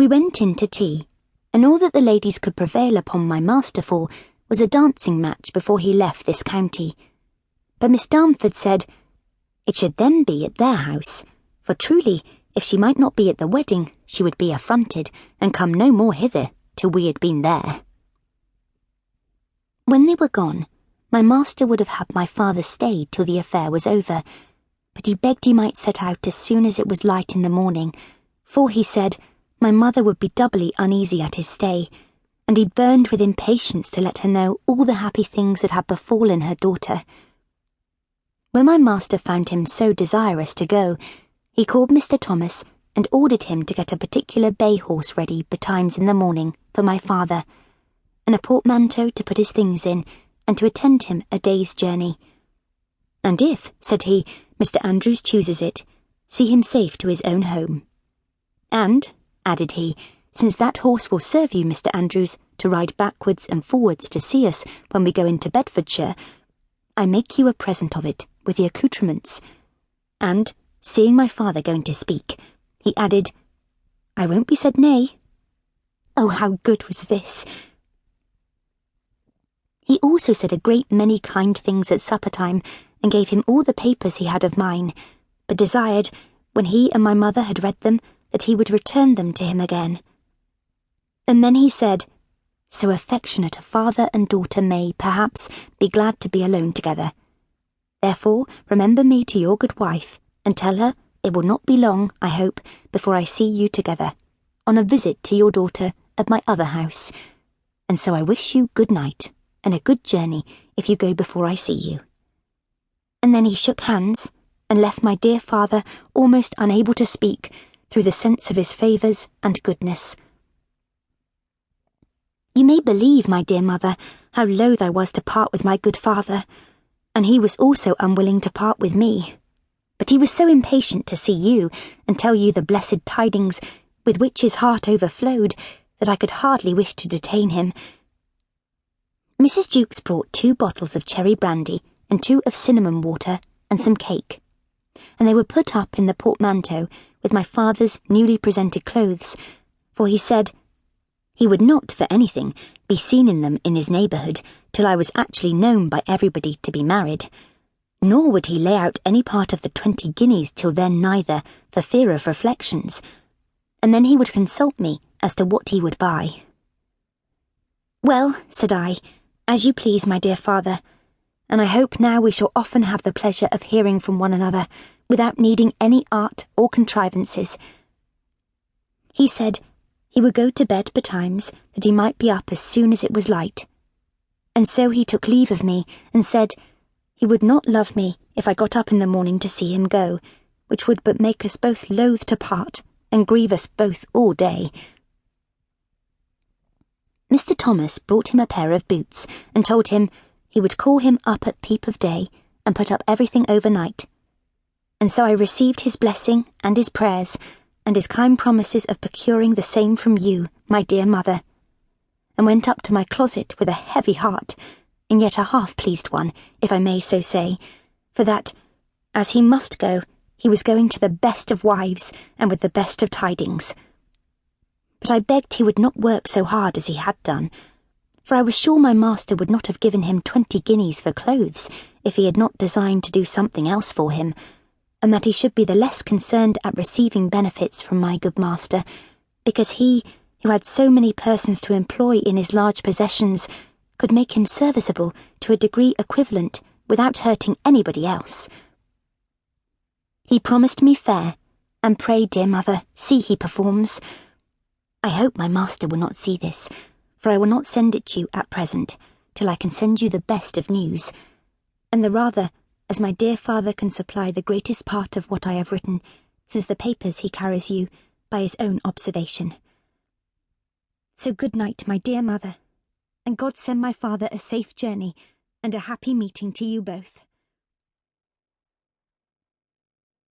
We went in to tea, and all that the ladies could prevail upon my master for was a dancing match before he left this county. But Miss Darnford said it should then be at their house, for truly, if she might not be at the wedding, she would be affronted, and come no more hither till we had been there. When they were gone, my master would have had my father stay till the affair was over, but he begged he might set out as soon as it was light in the morning, for, he said, my mother would be doubly uneasy at his stay, and he burned with impatience to let her know all the happy things that had befallen her daughter. When my master found him so desirous to go, he called Mr. Thomas and ordered him to get a particular bay horse ready betimes in the morning for my father, and a portmanteau to put his things in, and to attend him a day's journey. And if, said he, Mr. Andrews chooses it, see him safe to his own home. And, added he, since that horse will serve you, Mr. Andrews, to ride backwards and forwards to see us when we go into Bedfordshire, I make you a present of it, with the accoutrements. And, seeing my father going to speak, he added, I won't be said nay. Oh, how good was this! He also said a great many kind things at supper-time, and gave him all the papers he had of mine, but desired, when he and my mother had read them, that he would return them to him again. And then he said, so affectionate a father and daughter may, perhaps, be glad to be alone together. Therefore, remember me to your good wife, and tell her it will not be long, I hope, before I see you together, on a visit to your daughter at my other house. And so I wish you good night, and a good journey if you go before I see you. And then he shook hands, and left my dear father almost unable to speak, through the sense of his favours and goodness. You may believe, my dear mother, how loath I was to part with my good father, and he was also unwilling to part with me. But he was so impatient to see you, and tell you the blessed tidings, with which his heart overflowed, that I could hardly wish to detain him. Mrs. Jewkes brought 2 bottles of cherry brandy, and 2 of cinnamon water, and some cake, and they were put up in the portmanteau with my father's newly presented clothes, for he said he would not, for anything, be seen in them in his neighbourhood till I was actually known by everybody to be married, nor would he lay out any part of the 20 guineas till then neither, for fear of reflections, and then he would consult me as to what he would buy. Well, said I, as you please, my dear father, and I hope now we shall often have the pleasure of hearing from one another, without needing any art or contrivances. He said he would go to bed betimes, that he might be up as soon as it was light. And so he took leave of me, and said he would not love me if I got up in the morning to see him go, which would but make us both loath to part, and grieve us both all day. Mr. Thomas brought him a pair of boots, and told him he would call him up at peep of day, and put up everything overnight. And so I received his blessing and his prayers, and his kind promises of procuring the same from you, my dear mother, and went up to my closet with a heavy heart, and yet a half-pleased one, if I may so say, for that, as he must go, he was going to the best of wives, and with the best of tidings. But I begged he would not work so hard as he had done, for I was sure my master would not have given him 20 guineas for clothes, if he had not designed to do something else for him, and that he should be the less concerned at receiving benefits from my good master, because he, who had so many persons to employ in his large possessions, could make him serviceable to a degree equivalent without hurting anybody else. He promised me fair, and pray, dear mother, see he performs. I hope my master will not see this, for I will not send it you at present, till I can send you the best of news, and the rather, as my dear father can supply the greatest part of what I have written, since the papers he carries you, by his own observation. So good night, my dear mother, and God send my father a safe journey, and a happy meeting to you both.